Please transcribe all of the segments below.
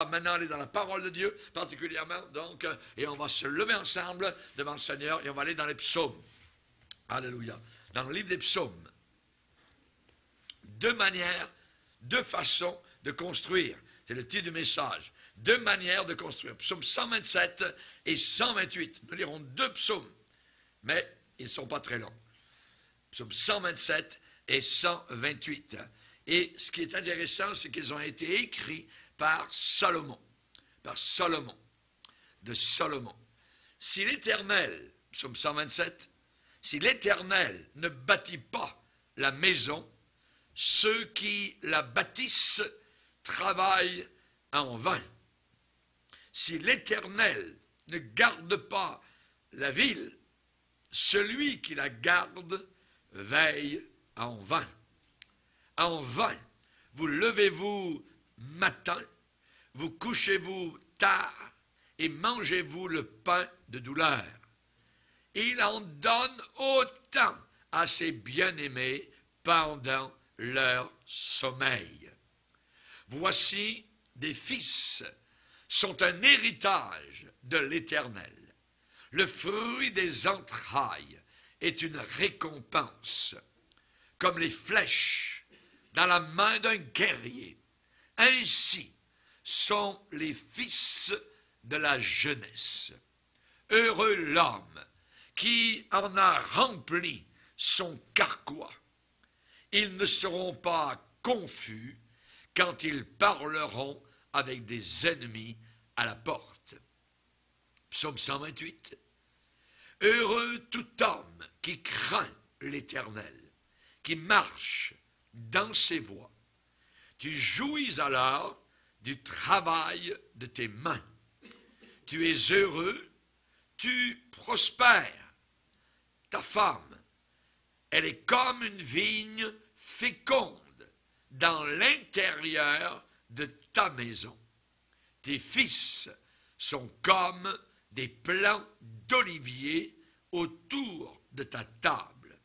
maintenant aller dans la parole de Dieu, particulièrement, donc, et on va se lever ensemble devant le Seigneur et on va aller dans les psaumes. Alléluia. Dans le livre des psaumes. Deux manières, deux façons de construire. C'est le titre du message. Deux manières de construire. Psaume 127 et 128. Nous lirons deux psaumes, mais ils ne sont pas très longs. Psaume 127 et 128. Et ce qui est intéressant, c'est qu'ils ont été écrits par Salomon, de Salomon. Si l'Éternel, psaume 127, si l'Éternel ne bâtit pas la maison, ceux qui la bâtissent travaillent en vain. Si l'Éternel ne garde pas la ville, celui qui la garde veille en vain. En vain, vous levez-vous matin, vous couchez-vous tard et mangez-vous le pain de douleur. Il en donne autant à ses bien-aimés pendant leur sommeil. Voici des fils sont un héritage de l'Éternel. Le fruit des entrailles est une récompense, comme les flèches dans la main d'un guerrier. Ainsi sont les fils de la jeunesse. Heureux l'homme qui en a rempli son carquois. Ils ne seront pas confus quand ils parleront avec des ennemis à la porte. Psaume 128. Heureux tout homme qui craint l'Éternel, qui marche dans ses voies. Tu jouis alors du travail de tes mains. Tu es heureux, tu prospères. Ta femme, elle est comme une vigne féconde dans l'intérieur de ta maison. Tes fils sont comme des plants d'olivier autour de ta table.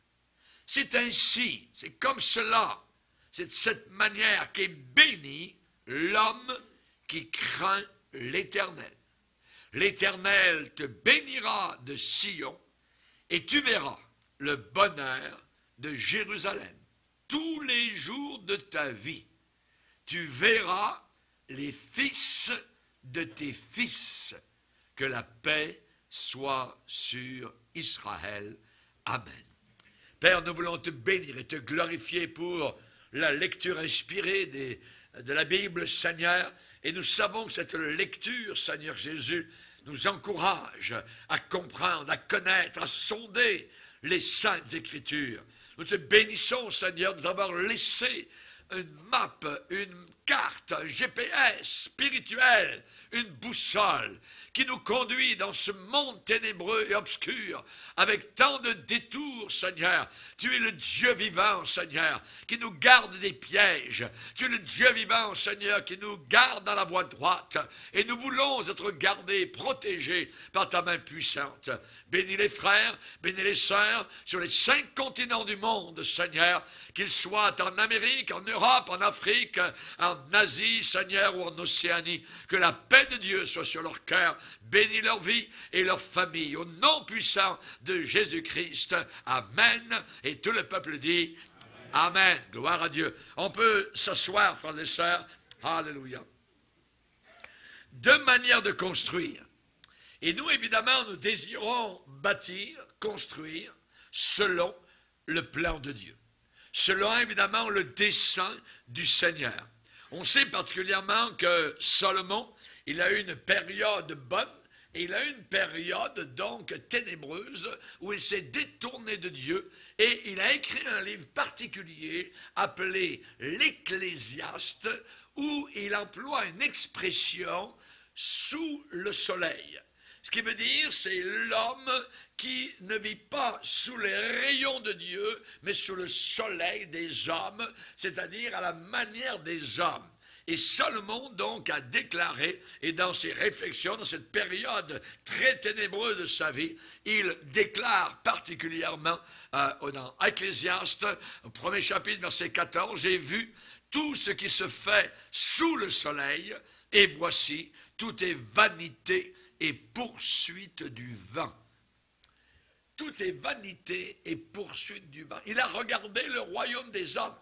C'est ainsi, c'est comme cela, c'est de cette manière qu'est béni l'homme qui craint l'Éternel. L'Éternel te bénira de Sion et tu verras le bonheur de Jérusalem. Tous les jours de ta vie, tu verras les fils de tes fils. Que la paix soit sur Israël. Amen. Père, nous voulons te bénir et te glorifier pour la lecture inspirée de la Bible, Seigneur. Et nous savons que cette lecture, Seigneur Jésus, nous encourage à comprendre, à connaître, à sonder les Saintes Écritures. Nous te bénissons, Seigneur, de nous avoir laissé une map, une carte, un GPS spirituel, une boussole qui nous conduit dans ce monde ténébreux et obscur avec tant de détours, Seigneur. Tu es le Dieu vivant, Seigneur, qui nous garde des pièges. Tu es le Dieu vivant, Seigneur, qui nous garde dans la voie droite. Et nous voulons être gardés, protégés par ta main puissante. Bénis les frères, bénis les sœurs sur les 5 continents du monde, Seigneur, qu'ils soient en Amérique, en Europe, en Afrique, en Asie, Seigneur, ou en Océanie. Que la paix de Dieu soit sur leur cœur. Bénis leur vie et leur famille. Au nom puissant de Jésus-Christ. Amen. Et tout le peuple dit Amen. Amen. Gloire à Dieu. On peut s'asseoir, frères et sœurs. Alléluia. Deux manières de construire. Et nous, évidemment, nous désirons bâtir, construire, selon le plan de Dieu. Selon, évidemment, le dessein du Seigneur. On sait particulièrement que Salomon, il a eu une période bonne, et il a eu une période donc ténébreuse, où il s'est détourné de Dieu, et il a écrit un livre particulier, appelé l'Ecclésiaste, où il emploie une expression « sous le soleil ». Ce qui veut dire, c'est l'homme qui ne vit pas sous les rayons de Dieu, mais sous le soleil des hommes, c'est-à-dire à la manière des hommes. Et Salomon, donc, a déclaré, et dans ses réflexions, dans cette période très ténébreuse de sa vie, il déclare particulièrement dans Ecclésiaste, au 1er chapitre, verset 14, « J'ai vu tout ce qui se fait sous le soleil, et voici, tout est vanité et poursuite du vent. Tout est vanité et poursuite du vent. Il a regardé le royaume des hommes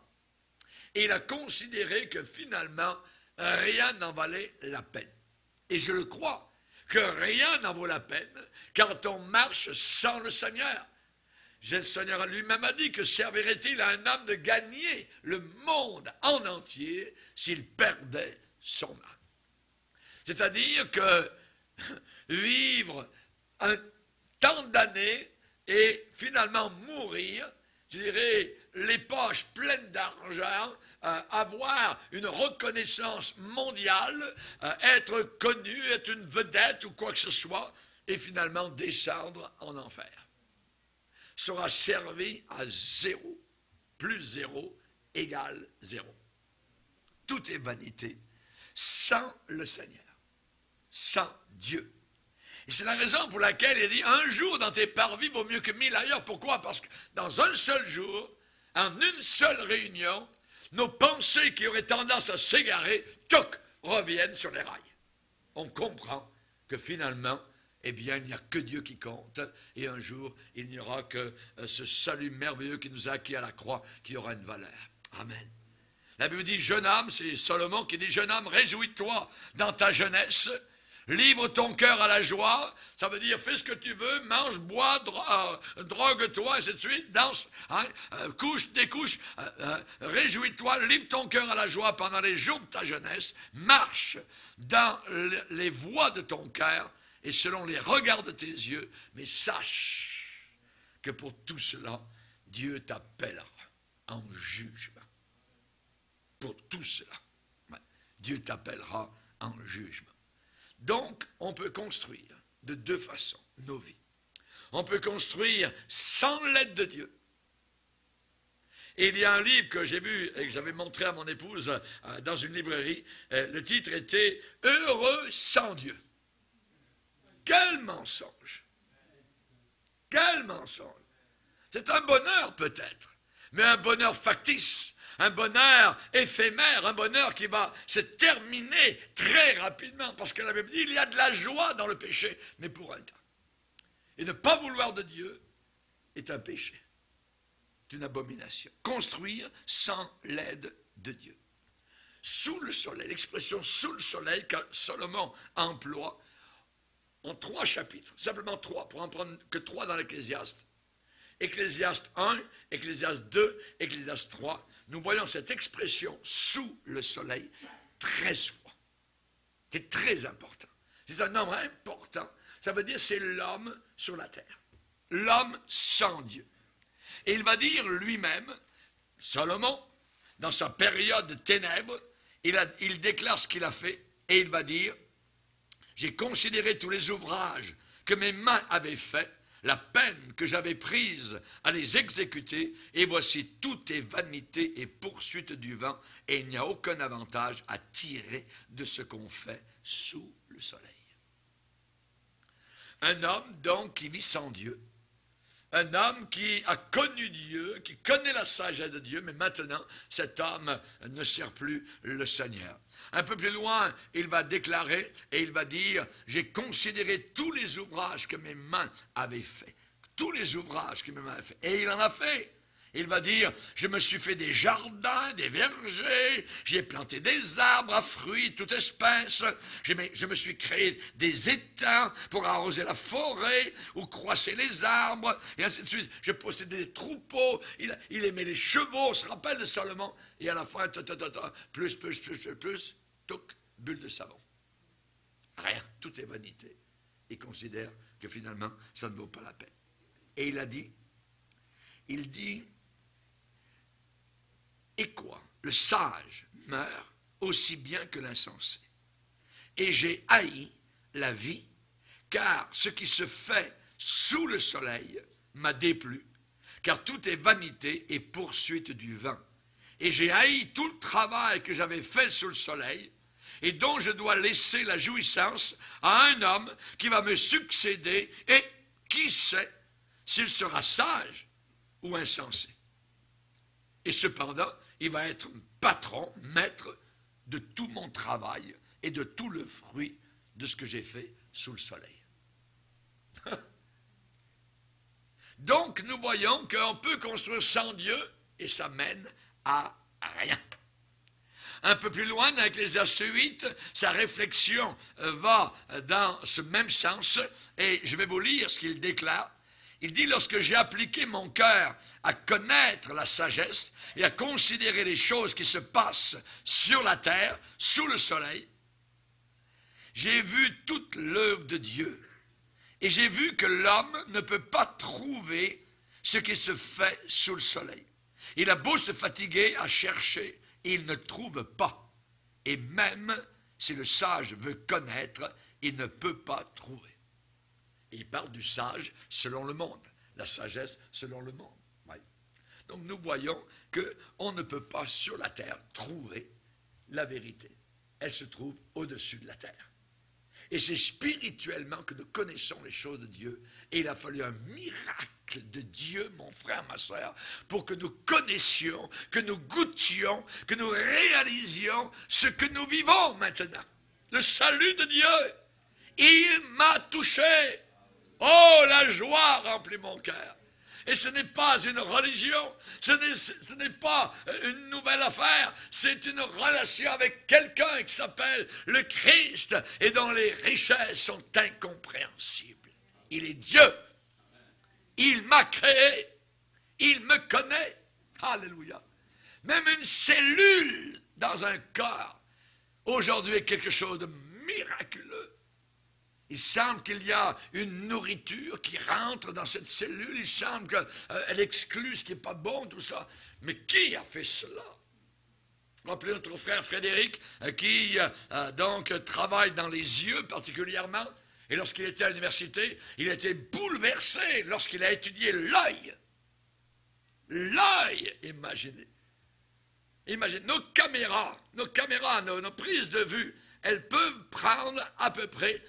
et il a considéré que finalement, rien n'en valait la peine. Et je le crois, que rien n'en vaut la peine quand on marche sans le Seigneur. Le Seigneur lui-même a dit que servirait-il à un homme de gagner le monde en entier s'il perdait son âme. C'est-à-dire que vivre un tant d'années et finalement mourir, je dirais, les poches pleines d'argent, avoir une reconnaissance mondiale, être connu, être une vedette ou quoi que ce soit, et finalement descendre en enfer. Sera servi à 0, plus 0 égale 0. Tout est vanité sans le Seigneur, sans Dieu. Et c'est la raison pour laquelle il dit, un jour dans tes parvis vaut mieux que 1000 ailleurs. Pourquoi? Parce que dans un seul jour, en une seule réunion, nos pensées qui auraient tendance à s'égarer, toc, reviennent sur les rails. On comprend que finalement, eh bien, il n'y a que Dieu qui compte, et un jour, il n'y aura que ce salut merveilleux qui nous a acquis à la croix, qui aura une valeur. Amen. La Bible dit, jeune âme, c'est Salomon qui dit, jeune âme, réjouis-toi dans ta jeunesse, livre ton cœur à la joie, ça veut dire fais ce que tu veux, mange, bois, drogue-toi, ainsi de suite, danse, hein, couche, découche, réjouis-toi, livre ton cœur à la joie pendant les jours de ta jeunesse, marche dans les voies de ton cœur et selon les regards de tes yeux, mais sache que pour tout cela, Dieu t'appellera en jugement. Pour tout cela, Dieu t'appellera en jugement. Donc, on peut construire de deux façons nos vies. On peut construire sans l'aide de Dieu. Et il y a un livre que j'ai vu et que j'avais montré à mon épouse dans une librairie. Le titre était « Heureux sans Dieu ». Quel mensonge! Quel mensonge! C'est un bonheur peut-être, mais un bonheur factice. Un bonheur éphémère, un bonheur qui va se terminer très rapidement. Parce que la Bible dit, il y a de la joie dans le péché, mais pour un temps. Et ne pas vouloir de Dieu est un péché. C'est une abomination. Construire sans l'aide de Dieu. Sous le soleil, l'expression sous le soleil que Salomon emploie en 3 chapitres, simplement 3, pour en prendre que 3 dans l'Ecclésiaste. Ecclésiaste 1, Ecclésiaste 2, Ecclésiaste 3, nous voyons cette expression sous le soleil 13 fois. C'est très important. C'est un nombre important. Ça veut dire c'est l'homme sur la terre. L'homme sans Dieu. Et il va dire lui-même, Salomon, dans sa période de ténèbres, il déclare ce qu'il a fait et il va dire, j'ai considéré tous les ouvrages que mes mains avaient faits, la peine que j'avais prise à les exécuter, et voici, tout est vanité et poursuite du vent, et il n'y a aucun avantage à tirer de ce qu'on fait sous le soleil. Un homme, donc, qui vit sans Dieu, un homme qui a connu Dieu, qui connaît la sagesse de Dieu, mais maintenant, cet homme ne sert plus le Seigneur. Un peu plus loin, il va déclarer et il va dire, j'ai considéré tous les ouvrages que mes mains avaient faits. Tous les ouvrages que mes mains avaient faits. Et il en a fait. Il va dire, je me suis fait des jardins, des vergers, j'ai planté des arbres à fruits, toute espèce, je me suis créé des étangs pour arroser la forêt, ou croisser les arbres, et ainsi de suite. Je possédais des troupeaux, il aimait les chevaux, on se rappelle de Salomon, et à la fin, plus, touc, bulle de savon. Rien, tout est vanité. Il considère que finalement, ça ne vaut pas la peine. Et il dit, et quoi? Le sage meurt aussi bien que l'insensé. Et j'ai haï la vie, car ce qui se fait sous le soleil m'a déplu, car tout est vanité et poursuite du vent. Et j'ai haï tout le travail que j'avais fait sous le soleil, et dont je dois laisser la jouissance à un homme qui va me succéder, et qui sait s'il sera sage ou insensé. Et cependant, il va être patron, maître de tout mon travail et de tout le fruit de ce que j'ai fait sous le soleil. Donc nous voyons qu'on peut construire sans Dieu et ça mène à rien. Un peu plus loin, dans Ecclésiaste 8, sa réflexion va dans ce même sens et je vais vous lire ce qu'il déclare. Il dit, lorsque j'ai appliqué mon cœur à connaître la sagesse et à considérer les choses qui se passent sur la terre, sous le soleil, j'ai vu toute l'œuvre de Dieu. Et j'ai vu que l'homme ne peut pas trouver ce qui se fait sous le soleil. Il a beau se fatiguer à chercher, il ne trouve pas. Et même si le sage veut connaître, il ne peut pas trouver. Et il parle du sage selon le monde, la sagesse selon le monde. Oui. Donc nous voyons qu'on ne peut pas sur la terre trouver la vérité. Elle se trouve au-dessus de la terre. Et c'est spirituellement que nous connaissons les choses de Dieu. Et il a fallu un miracle de Dieu, mon frère, ma soeur, pour que nous connaissions, que nous goûtions, que nous réalisions ce que nous vivons maintenant. Le salut de Dieu. Il m'a touché. Oh, la joie remplit mon cœur. Et ce n'est pas une religion, ce n'est pas une nouvelle affaire, c'est une relation avec quelqu'un qui s'appelle le Christ et dont les richesses sont incompréhensibles. Il est Dieu. Il m'a créé. Il me connaît. Alléluia. Même une cellule dans un corps, aujourd'hui, est quelque chose de miraculeux. Il semble qu'il y a une nourriture qui rentre dans cette cellule. Il semble qu'elle exclut ce qui n'est pas bon, tout ça. Mais qui a fait cela? Rappelez notre frère Frédéric, qui donc travaille dans les yeux particulièrement. Et lorsqu'il était à l'université, il a été bouleversé lorsqu'il a étudié l'œil. L'œil, imaginez. Imaginez, nos caméras, nos prises de vue, elles peuvent prendre à peu près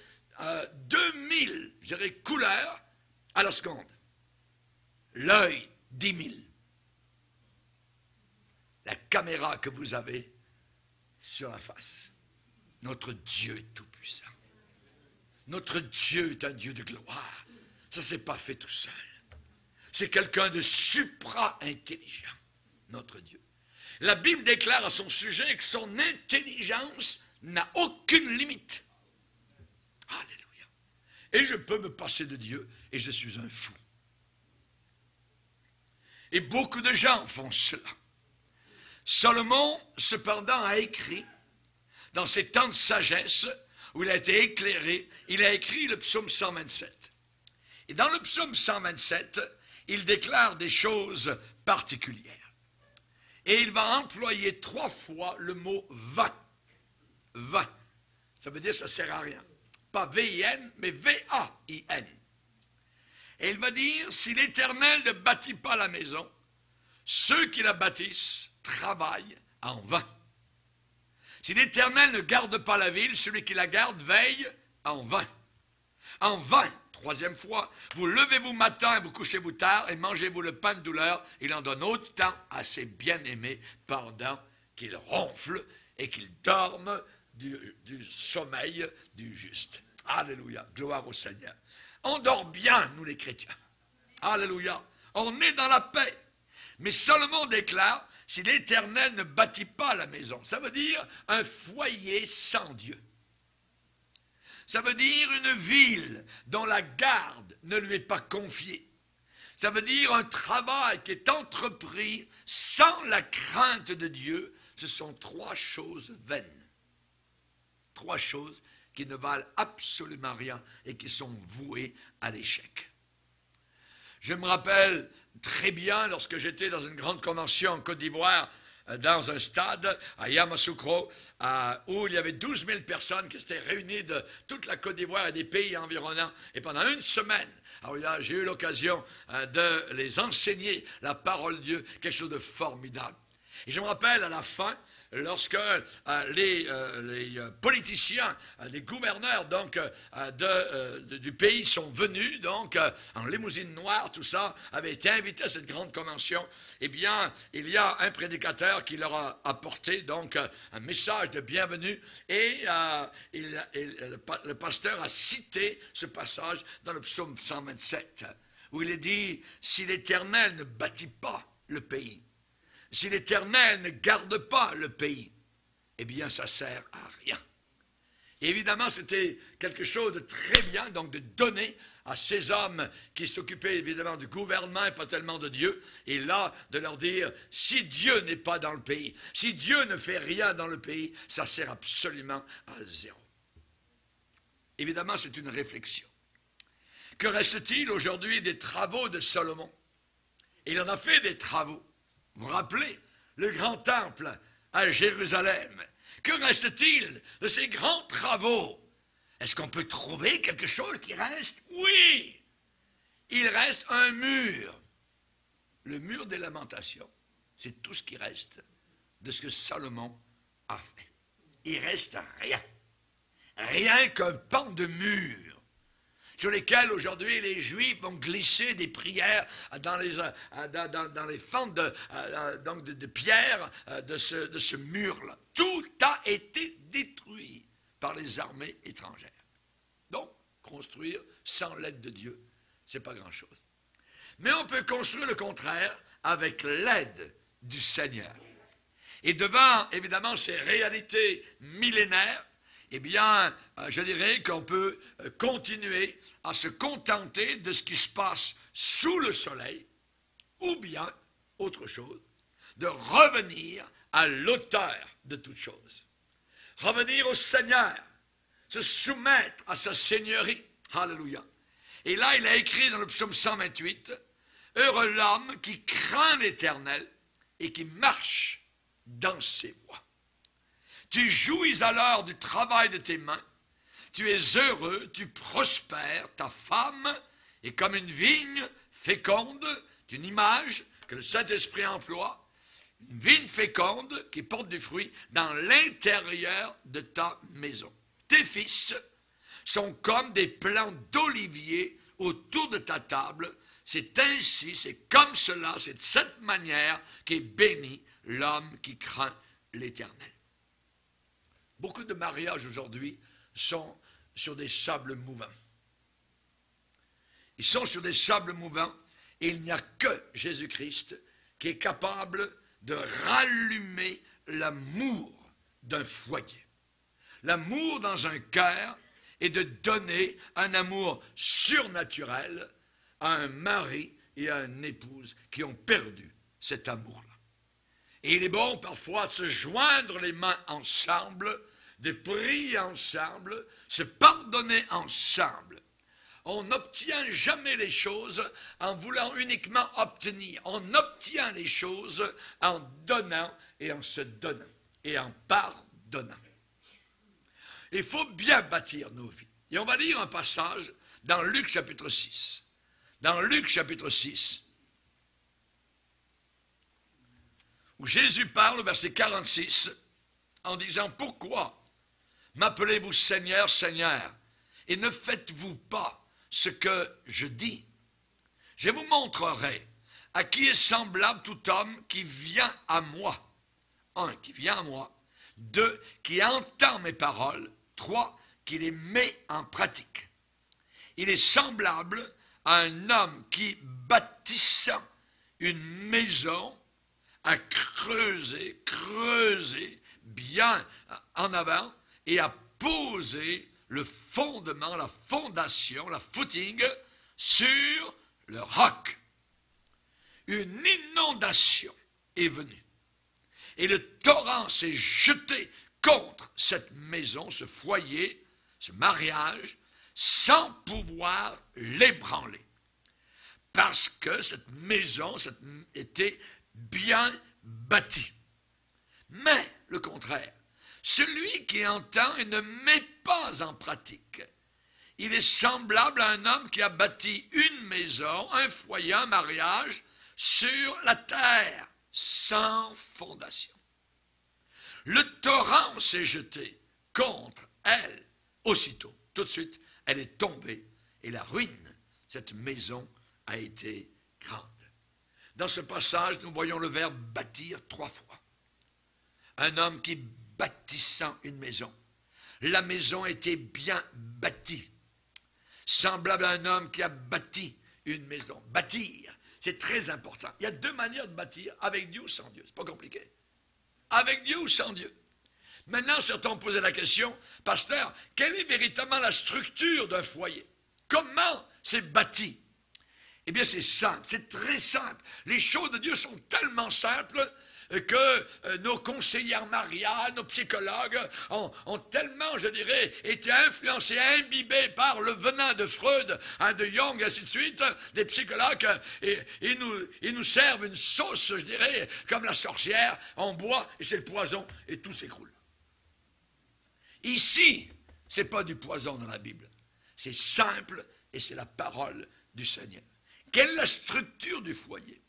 2000, je dirais, couleurs à la seconde. L'œil, 10 000. La caméra que vous avez sur la face. Notre Dieu est tout-puissant. Notre Dieu est un Dieu de gloire. Ça ne s'est pas fait tout seul. C'est quelqu'un de supra-intelligent, notre Dieu. La Bible déclare à son sujet que son intelligence n'a aucune limite. Alléluia. Et je peux me passer de Dieu et je suis un fou. Et beaucoup de gens font cela. Salomon, cependant, a écrit, dans ses temps de sagesse, où il a été éclairé, il a écrit le psaume 127. Et dans le psaume 127, il déclare des choses particulières. Et il va employer 3 fois le mot « va ». « Va ». Ça veut dire que ça ne sert à rien. Pas V-I-N, mais V-A-I-N. Et il va dire, si l'Éternel ne bâtit pas la maison, ceux qui la bâtissent travaillent en vain. Si l'Éternel ne garde pas la ville, celui qui la garde veille en vain. En vain, 3e fois, vous levez-vous matin et vous couchez-vous tard et mangez-vous le pain de douleur. Il en donne autant à ses bien-aimés pendant qu'il ronfle et qu'il dorme du sommeil du juste. Alléluia, gloire au Seigneur. On dort bien, nous les chrétiens. Alléluia, on est dans la paix. Mais Salomon déclare, si l'Éternel ne bâtit pas la maison, ça veut dire un foyer sans Dieu. Ça veut dire une ville dont la garde ne lui est pas confiée. Ça veut dire un travail qui est entrepris sans la crainte de Dieu. Ce sont 3 choses vaines. 3 choses qui ne valent absolument rien et qui sont vouées à l'échec. Je me rappelle très bien lorsque j'étais dans une grande convention en Côte d'Ivoire, dans un stade à Yamoussoukro, où il y avait 12 000 personnes qui s'étaient réunies de toute la Côte d'Ivoire et des pays environnants. Et pendant une semaine, j'ai eu l'occasion de les enseigner la parole de Dieu, quelque chose de formidable. Et je me rappelle à la fin, lorsque les politiciens, les gouverneurs donc, du pays sont venus, donc en limousine noire, tout ça, avaient été invités à cette grande convention, eh bien, il y a un prédicateur qui leur a apporté donc un message de bienvenue et le pasteur a cité ce passage dans le psaume 127, où il est dit « Si l'Éternel ne bâtit pas le pays, si l'Éternel ne garde pas le pays, eh bien, ça sert à rien. » Et évidemment, c'était quelque chose de très bien, donc de donner à ces hommes qui s'occupaient évidemment du gouvernement et pas tellement de Dieu, et là, de leur dire, si Dieu n'est pas dans le pays, si Dieu ne fait rien dans le pays, ça sert absolument à zéro. Évidemment, c'est une réflexion. Que reste-t-il aujourd'hui des travaux de Salomon? Il en a fait des travaux. Vous vous rappelez, le grand temple à Jérusalem. Que reste-t-il de ces grands travaux? Est-ce qu'on peut trouver quelque chose qui reste? Oui! Il reste un mur. Le mur des lamentations. C'est tout ce qui reste de ce que Salomon a fait. Il reste rien. Rien qu'un pan de mur sur lesquels aujourd'hui les Juifs vont glisser des prières dans les fentes de pierre de ce mur-là. Tout a été détruit par les armées étrangères. Donc, construire sans l'aide de Dieu, ce n'est pas grand-chose. Mais on peut construire le contraire avec l'aide du Seigneur. Et devant, évidemment, ces réalités millénaires, eh bien, je dirais qu'on peut continuer à se contenter de ce qui se passe sous le soleil, ou bien, autre chose, de revenir à l'auteur de toutes choses. Revenir au Seigneur, se soumettre à sa seigneurie. Alléluia. Et là, il a écrit dans le psaume 128, « Heureux l'homme qui craint l'Éternel et qui marche dans ses voies. Tu jouis alors du travail de tes mains, tu es heureux, tu prospères, ta femme est comme une vigne féconde, c'est une image que le Saint-Esprit emploie, une vigne féconde qui porte du fruit dans l'intérieur de ta maison. Tes fils sont comme des plants d'olivier autour de ta table. C'est ainsi, c'est comme cela, c'est de cette manière qu'est béni l'homme qui craint l'Éternel. » Beaucoup de mariages aujourd'hui sont sur des sables mouvants. Ils sont sur des sables mouvants et il n'y a que Jésus-Christ qui est capable de rallumer l'amour d'un foyer. L'amour dans un cœur et de donner un amour surnaturel à un mari et à une épouse qui ont perdu cet amour-là. Et il est bon parfois de se joindre les mains ensemble, de prier ensemble, se pardonner ensemble. On n'obtient jamais les choses en voulant uniquement obtenir. On obtient les choses en donnant et en se donnant et en pardonnant. Il faut bien bâtir nos vies. Et on va lire un passage dans Luc chapitre 6. Dans Luc chapitre 6, où Jésus parle au verset 46 en disant « Pourquoi m'appelez-vous Seigneur, Seigneur, et ne faites-vous pas ce que je dis? Je vous montrerai à qui est semblable tout homme qui vient à moi. 1, qui vient à moi. 2, qui entend mes paroles. 3, qui les met en pratique. Il est semblable à un homme qui, bâtissant une maison, a creusé bien en avant et a posé le fondement, la fondation, la footing sur le roc. Une inondation est venue et le torrent s'est jeté contre cette maison, ce foyer, ce mariage, sans pouvoir l'ébranler. Parce que cette maison était bien bâtie. Mais, le contraire, celui qui entend et ne met pas en pratique, il est semblable à un homme qui a bâti une maison, un foyer, un mariage, sur la terre, sans fondation. Le torrent s'est jeté contre elle aussitôt. Tout de suite, elle est tombée et la ruine, cette maison, a été grande. Dans ce passage, nous voyons le verbe bâtir 3 fois. Un homme qui bâtissant une maison. La maison était bien bâtie. Semblable à un homme qui a bâti une maison. Bâtir, c'est très important. Il y a 2 manières de bâtir, avec Dieu ou sans Dieu. C'est pas compliqué. Avec Dieu ou sans Dieu. Maintenant, certains ont posé la question, pasteur, quelle est véritablement la structure d'un foyer? Comment c'est bâti? Eh bien, c'est simple, c'est très simple. Les choses de Dieu sont tellement simples que nos conseillères mariales, nos psychologues ont tellement, je dirais, été influencés, imbibés par le venin de Freud, de Jung, et ainsi de suite, des psychologues, et ils nous servent une sauce, je dirais, comme la sorcière, on boit, et c'est le poison, et tout s'écroule. Ici, ce n'est pas du poison dans la Bible. C'est simple, et c'est la parole du Seigneur. Quelle est la structure du foyer?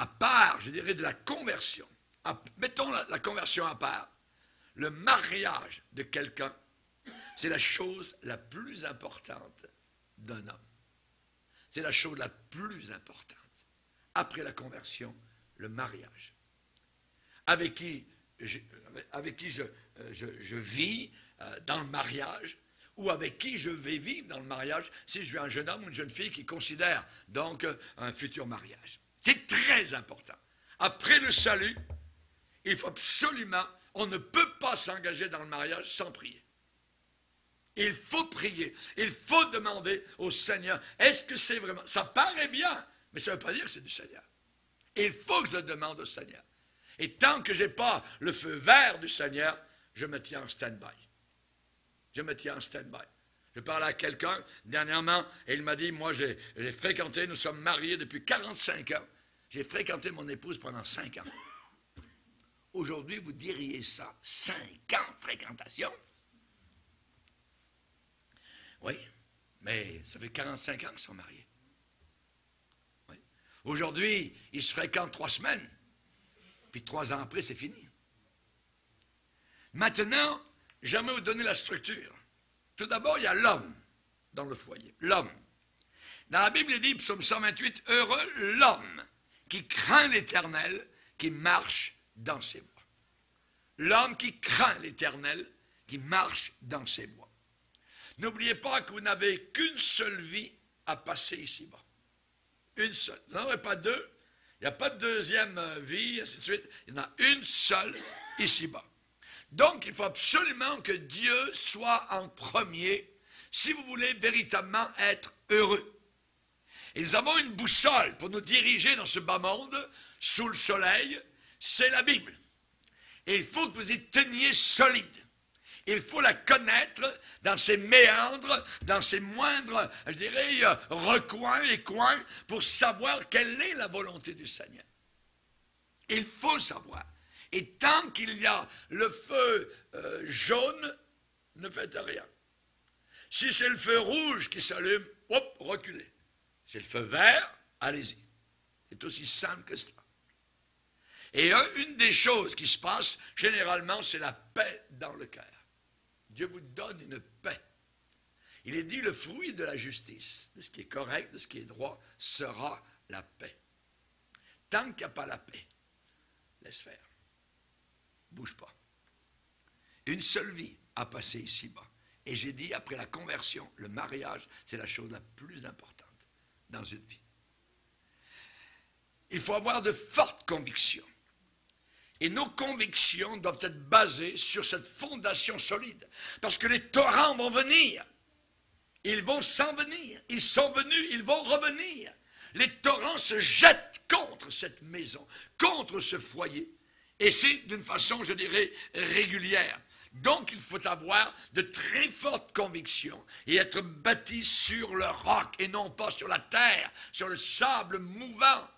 À part, je dirais, de la conversion, mettons la conversion à part, le mariage de quelqu'un, c'est la chose la plus importante d'un homme. C'est la chose la plus importante. Après la conversion, le mariage. Avec qui je vis dans le mariage, ou avec qui je vais vivre dans le mariage, si je suis un jeune homme ou une jeune fille qui considère donc un futur mariage. C'est très important. Après le salut, il faut absolument, on ne peut pas s'engager dans le mariage sans prier. Il faut prier, il faut demander au Seigneur, est-ce que c'est vraiment, ça paraît bien, mais ça ne veut pas dire que c'est du Seigneur. Il faut que je le demande au Seigneur. Et tant que je n'ai pas le feu vert du Seigneur, je me tiens en stand-by. Je me tiens en stand-by. Je parlais à quelqu'un dernièrement et il m'a dit, moi j'ai fréquenté, nous sommes mariés depuis 45 ans. J'ai fréquenté mon épouse pendant 5 ans. Aujourd'hui, vous diriez ça, 5 ans de fréquentation? Oui, mais ça fait 45 ans qu'ils sont mariés. Oui. Aujourd'hui, ils se fréquentent 3 semaines, puis 3 ans après, c'est fini. Maintenant, j'aimerais vous donner la structure. Tout d'abord, il y a l'homme dans le foyer. L'homme. Dans la Bible, il dit, psaume 128, « Heureux l'homme qui craint l'Éternel, qui marche dans ses voies. » L'homme qui craint l'Éternel, qui marche dans ses voies. N'oubliez pas que vous n'avez qu'une seule vie à passer ici-bas. Une seule. Vous n'en aurez pas 2. Il n'y a pas de deuxième vie, ainsi de suite. Il y en a une seule ici-bas. Donc, il faut absolument que Dieu soit en premier si vous voulez véritablement être heureux. Et nous avons une boussole pour nous diriger dans ce bas monde, sous le soleil, c'est la Bible. Et il faut que vous y teniez solide. Il faut la connaître dans ses méandres, dans ses moindres, je dirais, recoins et coins, pour savoir quelle est la volonté du Seigneur. Il faut savoir. Et tant qu'il y a le feu jaune, ne faites rien. Si c'est le feu rouge qui s'allume, hop, reculez. C'est le feu vert, allez-y. C'est aussi simple que cela. Et une des choses qui se passe, généralement, c'est la paix dans le cœur. Dieu vous donne une paix. Il est dit, le fruit de la justice, de ce qui est correct, de ce qui est droit, sera la paix. Tant qu'il n'y a pas la paix, laisse faire. Bouge pas. Une seule vie à passer ici-bas. Et j'ai dit, après la conversion, le mariage, c'est la chose la plus importante dans une vie. Il faut avoir de fortes convictions. Et nos convictions doivent être basées sur cette fondation solide. Parce que les torrents vont venir. Ils vont s'en venir. Ils sont venus, ils vont revenir. Les torrents se jettent contre cette maison, contre ce foyer. Et c'est d'une façon, je dirais, régulière. Donc, il faut avoir de très fortes convictions et être bâti sur le roc et non pas sur la terre, sur le sable mouvant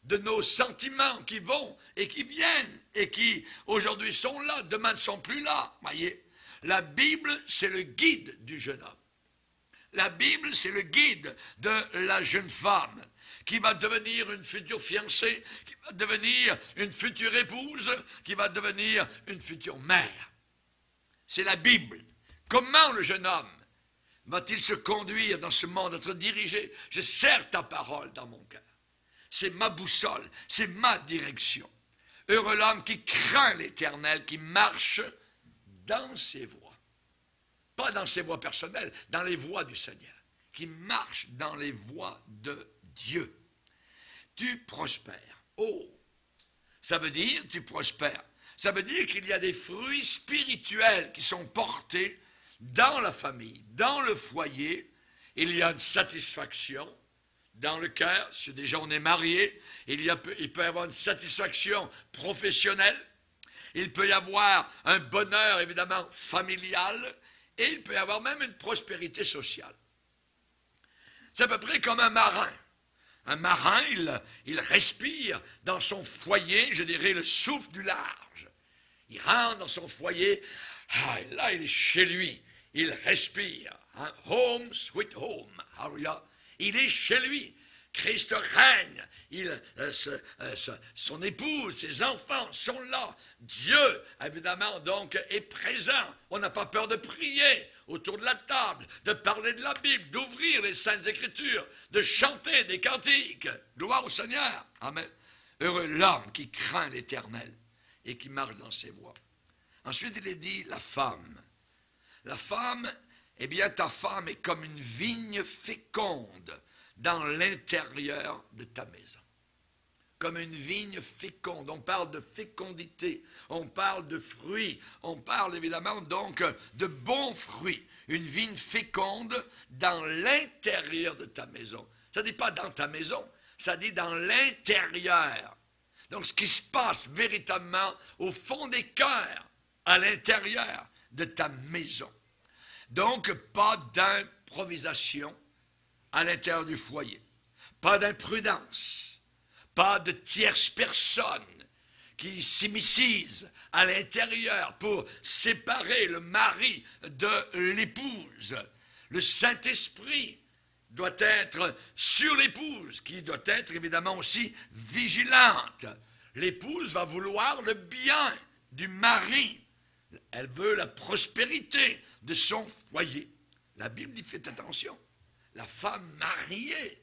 de nos sentiments qui vont et qui viennent et qui aujourd'hui sont là, demain ne sont plus là. Voyez, la Bible, c'est le guide du jeune homme. La Bible, c'est le guide de la jeune femme qui va devenir une future fiancée, qui va devenir une future épouse, qui va devenir une future mère. C'est la Bible. Comment le jeune homme va-t-il se conduire dans ce monde, être dirigé? Je serre ta parole dans mon cœur. C'est ma boussole, c'est ma direction. Heureux l'homme qui craint l'Éternel, qui marche dans ses voies. Pas dans ses voies personnelles, dans les voies du Seigneur. Qui marche dans les voies de Dieu. Tu prospères. Oh! Ça veut dire tu prospères. Ça veut dire qu'il y a des fruits spirituels qui sont portés dans la famille, dans le foyer. Il y a une satisfaction dans le cœur. Si déjà on est marié, il peut y avoir une satisfaction professionnelle. Il peut y avoir un bonheur, évidemment, familial. Et il peut y avoir même une prospérité sociale. C'est à peu près comme un marin. Un marin, il respire dans son foyer, je dirais, le souffle du large. Il rentre dans son foyer, et là, il est chez lui. Il respire. Hein? Home, sweet home. Hallelujah. Il est chez lui. Christ règne. Son épouse, ses enfants sont là. Dieu, évidemment, donc, est présent. On n'a pas peur de prier autour de la table, de parler de la Bible, d'ouvrir les Saintes Écritures, de chanter des cantiques. Gloire au Seigneur. Amen. Heureux l'homme qui craint l'Éternel et qui marche dans ses voies. Ensuite, il est dit la femme. La femme, eh bien, ta femme est comme une vigne féconde dans l'intérieur de ta maison. Comme une vigne féconde. On parle de fécondité, on parle de fruits, on parle évidemment donc de bons fruits. Une vigne féconde dans l'intérieur de ta maison. Ça ne dit pas dans ta maison, ça dit dans l'intérieur. Donc ce qui se passe véritablement au fond des cœurs, à l'intérieur de ta maison. Donc pas d'improvisation à l'intérieur du foyer. Pas d'imprudence, pas de tierces personnes qui s'immiscent à l'intérieur pour séparer le mari de l'épouse. Le Saint-Esprit doit être sur l'épouse, qui doit être évidemment aussi vigilante. L'épouse va vouloir le bien du mari. Elle veut la prospérité de son foyer. La Bible dit, faites attention. La femme mariée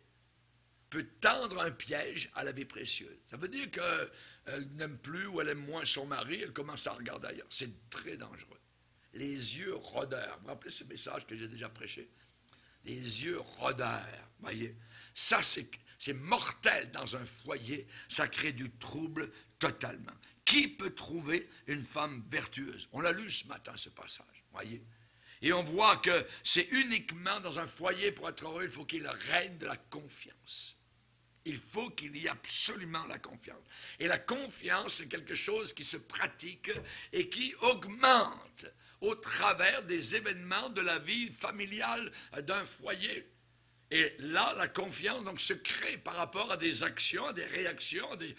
peut tendre un piège à la vie précieuse. Ça veut dire qu'elle n'aime plus ou elle aime moins son mari, elle commence à regarder ailleurs. C'est très dangereux. Les yeux rôdeurs. Vous vous rappelez ce message que j'ai déjà prêché? Les yeux rôdeurs. Voyez, ça c'est mortel dans un foyer. Ça crée du trouble totalement. Qui peut trouver une femme vertueuse? On l'a lu ce matin, ce passage. Voyez. Et on voit que c'est uniquement dans un foyer, pour être heureux, il faut qu'il règne de la confiance. Il faut qu'il y ait absolument la confiance. Et la confiance, c'est quelque chose qui se pratique et qui augmente au travers des événements de la vie familiale d'un foyer. Et là, la confiance donc, se crée par rapport à des actions, à des réactions, à des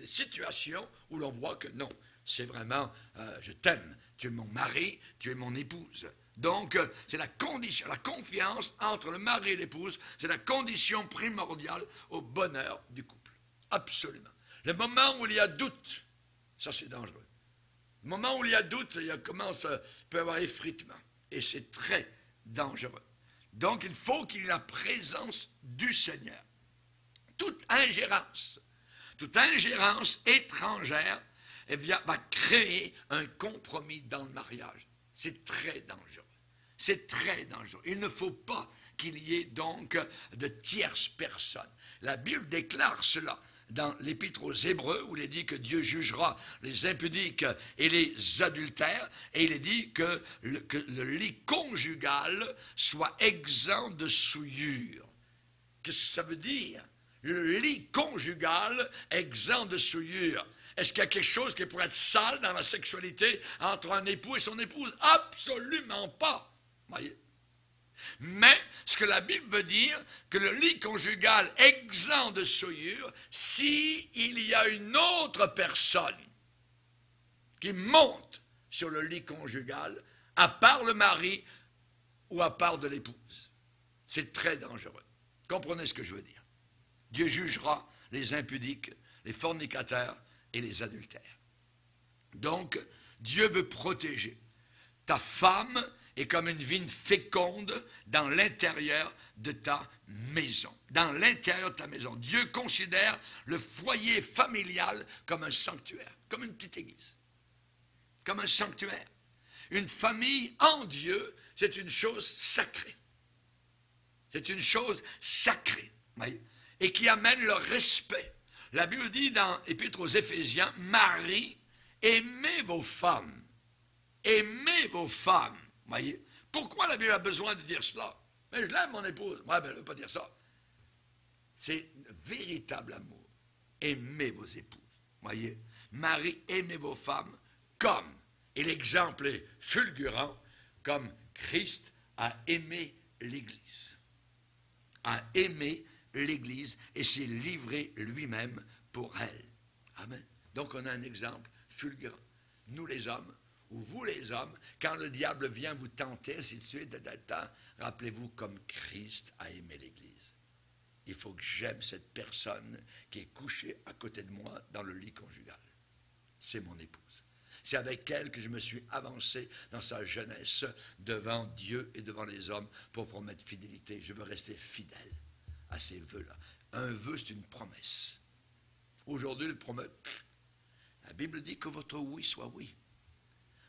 situations où l'on voit que non, c'est vraiment, je t'aime, tu es mon mari, tu es mon épouse. Donc, c'est la condition, la confiance entre le mari et l'épouse, c'est la condition primordiale au bonheur du couple. Absolument. Le moment où il y a doute, ça c'est dangereux. Le moment où il y a doute, il peut y avoir effritement. Et c'est très dangereux. Donc, il faut qu'il y ait la présence du Seigneur. Toute ingérence étrangère, eh bien, va créer un compromis dans le mariage. C'est très dangereux. C'est très dangereux. Il ne faut pas qu'il y ait donc de tierces personnes. La Bible déclare cela dans l'Épître aux Hébreux, où il est dit que Dieu jugera les impudiques et les adultères, et il est dit que le lit conjugal soit exempt de souillure. Qu'est-ce que ça veut dire? Le lit conjugal exempt de souillure. Est-ce qu'il y a quelque chose qui pourrait être sale dans la sexualité entre un époux et son épouse? Absolument pas. Voyez? Mais ce que la Bible veut dire, que le lit conjugal exempt de souillure, s'il y a une autre personne qui monte sur le lit conjugal, à part le mari ou à part de l'épouse. C'est très dangereux. Comprenez ce que je veux dire. Dieu jugera les impudiques, les fornicateurs et les adultères. Donc, Dieu veut protéger. Ta femme est comme une vigne féconde dans l'intérieur de ta maison. Dans l'intérieur de ta maison. Dieu considère le foyer familial comme un sanctuaire, comme une petite église. Comme un sanctuaire. Une famille en Dieu, c'est une chose sacrée. C'est une chose sacrée. Oui, et qui amène le respect. La Bible dit dans l'Épître aux Éphésiens, Marie, aimez vos femmes. Aimez vos femmes. Voyez? Pourquoi la Bible a besoin de dire cela? Mais je l'aime, mon épouse. Ouais, ben, elle ne veut pas dire ça. C'est un véritable amour. Aimez vos épouses. Voyez? Marie, aimez vos femmes comme, et l'exemple est fulgurant, comme Christ a aimé l'Église. A aimé l'Église et s'est livré lui-même pour elle. Amen. Donc on a un exemple fulgurant. Nous les hommes, ou vous les hommes, quand le diable vient vous tenter, ainsi de suite, rappelez-vous comme Christ a aimé l'Église. Il faut que j'aime cette personne qui est couchée à côté de moi dans le lit conjugal. C'est mon épouse. C'est avec elle que je me suis avancé dans sa jeunesse devant Dieu et devant les hommes pour promettre fidélité. Je veux rester fidèle à ces vœux-là. Un vœu, c'est une promesse. Aujourd'hui, le promet. La Bible dit que votre oui soit oui.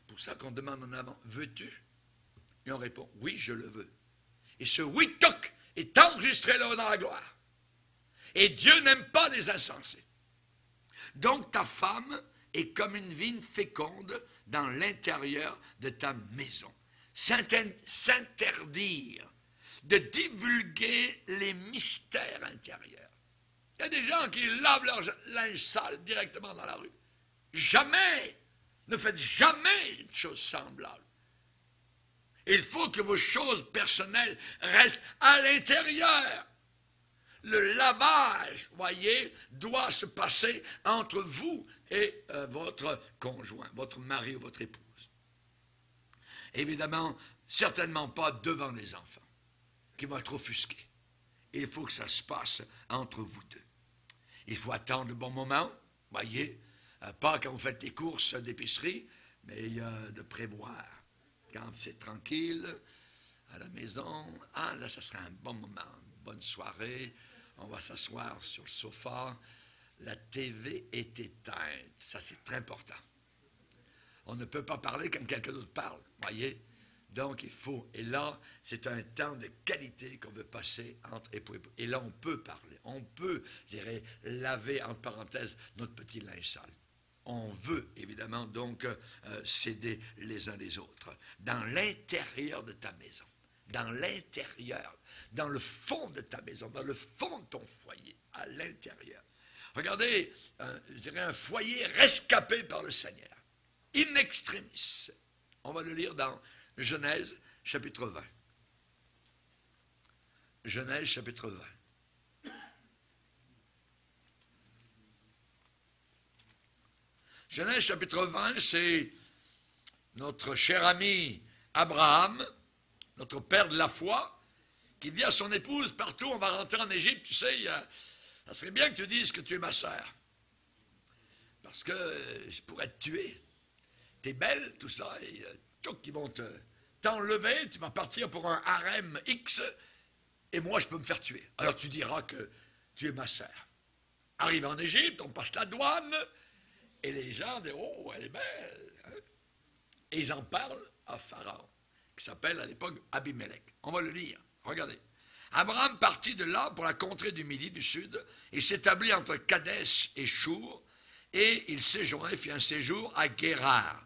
Pour ça qu'on demande en avant, veux-tu? Et on répond, oui, je le veux. Et ce oui toc est enregistré là dans la gloire. Et Dieu n'aime pas les insensés. Donc ta femme est comme une vigne féconde dans l'intérieur de ta maison. S'interdire de divulguer les mystères intérieurs. Il y a des gens qui lavent leur linge sale directement dans la rue. Jamais, ne faites jamais une chose semblable. Il faut que vos choses personnelles restent à l'intérieur. Le lavage, voyez, doit se passer entre vous et votre conjoint, votre mari ou votre épouse. Évidemment, certainement pas devant les enfants, qui vont être offusqués. Il faut que ça se passe entre vous deux. Il faut attendre le bon moment, voyez, pas quand vous faites les courses d'épicerie, mais de prévoir. Quand c'est tranquille, à la maison, là, ça sera un bon moment, une bonne soirée. On va s'asseoir sur le sofa. La TV est éteinte. Ça, c'est très important. On ne peut pas parler comme quelqu'un d'autre parle, voyez. Donc, il faut, et là, c'est un temps de qualité qu'on veut passer entre époux et époux. Et là, on peut parler. On peut, je dirais, laver, entre parenthèses, notre petit linge sale. On veut, évidemment, donc, s'aider les uns les autres. Dans l'intérieur de ta maison. Dans l'intérieur, dans le fond de ta maison, dans le fond de ton foyer, à l'intérieur. Regardez, je dirais un foyer rescapé par le Seigneur. In extremis. On va le lire dans Genèse, chapitre 20. Genèse, chapitre 20. Genèse, chapitre 20, c'est notre cher ami Abraham, notre père de la foi, qui dit à son épouse, partout, on va rentrer en Égypte, tu sais, ça serait bien que tu dises que tu es ma sœur. Parce que je pourrais te tuer. Tu es belle, tout ça, et ils vont t'enlever, tu vas partir pour un harem X, et moi, je peux me faire tuer. Alors tu diras que tu es ma sœur. Arrive en Égypte, on passe la douane, et les gens disent, oh, elle est belle. Hein? Et ils en parlent à Pharaon, qui s'appelle à l'époque Abimelech. On va le lire. Regardez. Abraham partit de là pour la contrée du Midi, du sud. Il s'établit entre Kadesh et Chour, et il séjournait, fit un séjour à Guérar.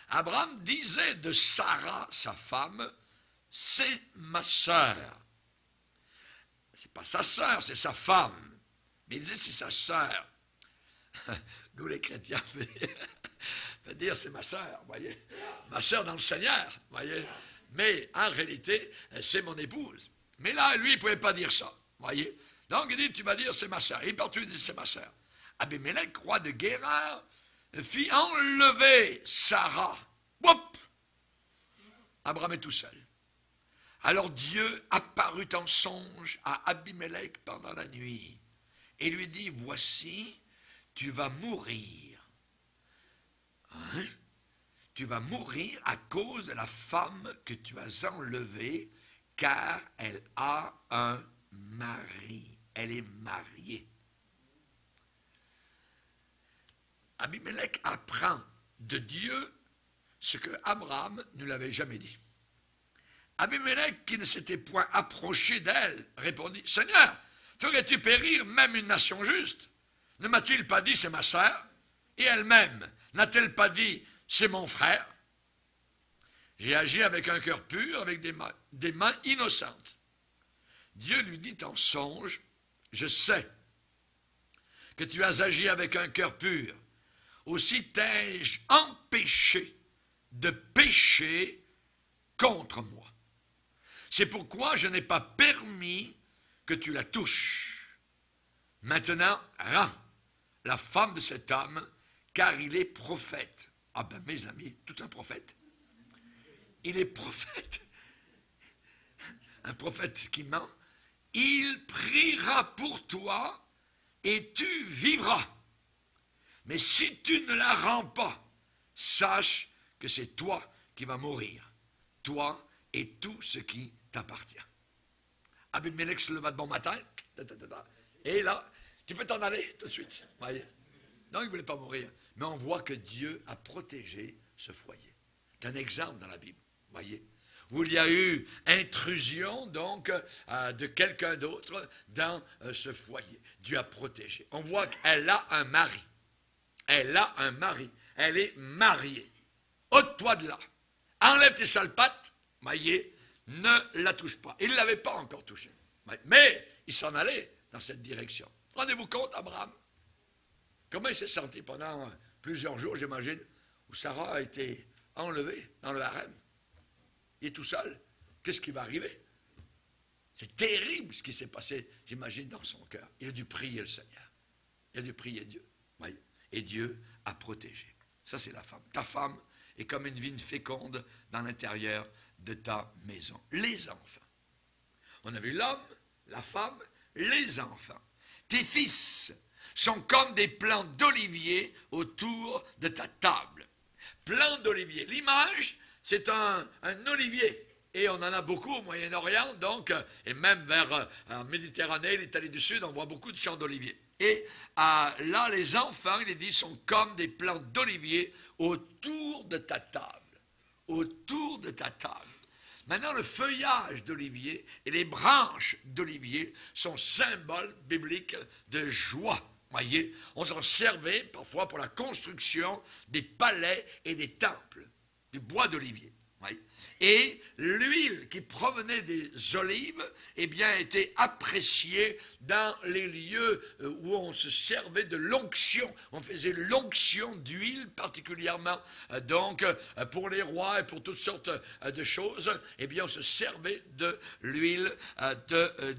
Abraham disait de Sarah, sa femme, c'est ma sœur. C'est pas sa sœur, c'est sa femme. Mais il disait c'est sa sœur. Nous les chrétiens, fait dire c'est ma sœur, voyez. Ma sœur dans le Seigneur, voyez. Mais en réalité, c'est mon épouse. Mais là, lui, il ne pouvait pas dire ça, voyez. Donc il dit, tu vas dire c'est ma sœur. Et partout, il dit c'est ma sœur. Abimelech, roi de Guérar, fit enlever Sarah. Hop! Abraham est tout seul. Alors Dieu apparut en songe à Abimelech pendant la nuit et lui dit, voici, tu vas mourir. Hein? Tu vas mourir à cause de la femme que tu as enlevée, car elle a un mari. Elle est mariée. Abimelech apprend de Dieu ce que Abraham ne l'avait jamais dit. Abimelech, qui ne s'était point approché d'elle, répondit, « Seigneur, ferais-tu périr même une nation juste? Ne m'a-t-il pas dit, c'est ma sœur? Et elle-même, n'a-t-elle pas dit, c'est mon frère? J'ai agi avec un cœur pur, avec des mains innocentes. » Dieu lui dit en songe, « Je sais que tu as agi avec un cœur pur. Aussi t'ai-je empêché de pécher contre moi. C'est pourquoi je n'ai pas permis que tu la touches. Maintenant, rends la femme de cet homme, car il est prophète. » Ah ben mes amis, tout un prophète. Il est prophète. Un prophète qui ment. Il priera pour toi et tu vivras. Mais si tu ne la rends pas, sache que c'est toi qui vas mourir. Toi et tout ce qui t'appartient. Abimelech se leva de bon matin. Et là, tu peux t'en aller tout de suite. Voyez. Non, il ne voulait pas mourir. Mais on voit que Dieu a protégé ce foyer. C'est un exemple dans la Bible. Voyez. Où il y a eu intrusion, donc, de quelqu'un d'autre dans ce foyer. Dieu a protégé. On voit qu'elle a un mari. Elle a un mari. Elle est mariée. Ôte-toi de là. Enlève tes sales pattes. Voyez, ne la touche pas. Il ne l'avait pas encore touchée. Mais il s'en allait dans cette direction. Rendez-vous compte, Abraham? Comment il s'est senti pendant plusieurs jours, j'imagine, où Sarah a été enlevée dans le harem. Il est tout seul. Qu'est-ce qui va arriver? C'est terrible ce qui s'est passé, j'imagine, dans son cœur. Il a dû prier le Seigneur. Il a dû prier Dieu. Oui. Et Dieu a protégé. Ça, c'est la femme. Ta femme est comme une vigne féconde dans l'intérieur de ta maison. Les enfants. On a vu l'homme, la femme, les enfants. Tes fils sont comme des plants d'olivier autour de ta table. Plants d'olivier. L'image, c'est un olivier. Et on en a beaucoup au Moyen-Orient, donc, et même vers en Méditerranée, l'Italie du Sud, on voit beaucoup de champs d'olivier. Et là, les enfants, il est dit, sont comme des plants d'olivier autour de ta table. Autour de ta table. Maintenant, le feuillage d'olivier et les branches d'olivier sont symboles bibliques de joie. Voyez, on s'en servait parfois pour la construction des palais et des temples, du bois d'olivier. Et l'huile qui provenait des olives, eh bien, était appréciée dans les lieux où on se servait de l'onction. On faisait l'onction d'huile particulièrement, donc, pour les rois et pour toutes sortes de choses. Eh bien, on se servait de l'huile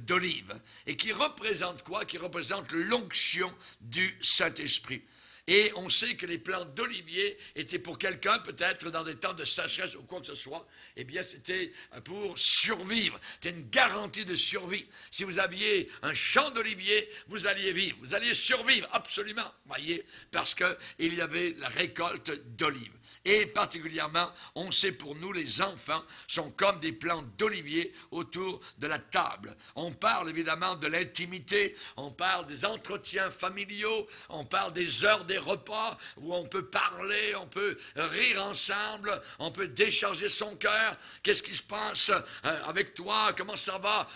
d'olive. Et qui représente quoi? Qui représente l'onction du Saint-Esprit. Et on sait que les plants d'olivier étaient pour quelqu'un, peut-être dans des temps de sécheresse ou quoi que ce soit, eh bien c'était pour survivre. C'était une garantie de survie. Si vous aviez un champ d'olivier, vous alliez vivre. Vous alliez survivre, absolument, voyez, parce qu'il y avait la récolte d'olives. Et particulièrement, on sait pour nous, les enfants sont comme des plants d'olivier autour de la table. On parle évidemment de l'intimité, on parle des entretiens familiaux, on parle des heures des repas où on peut parler, on peut rire ensemble, on peut décharger son cœur. Qu'est-ce qui se passe avec toi? Comment ça va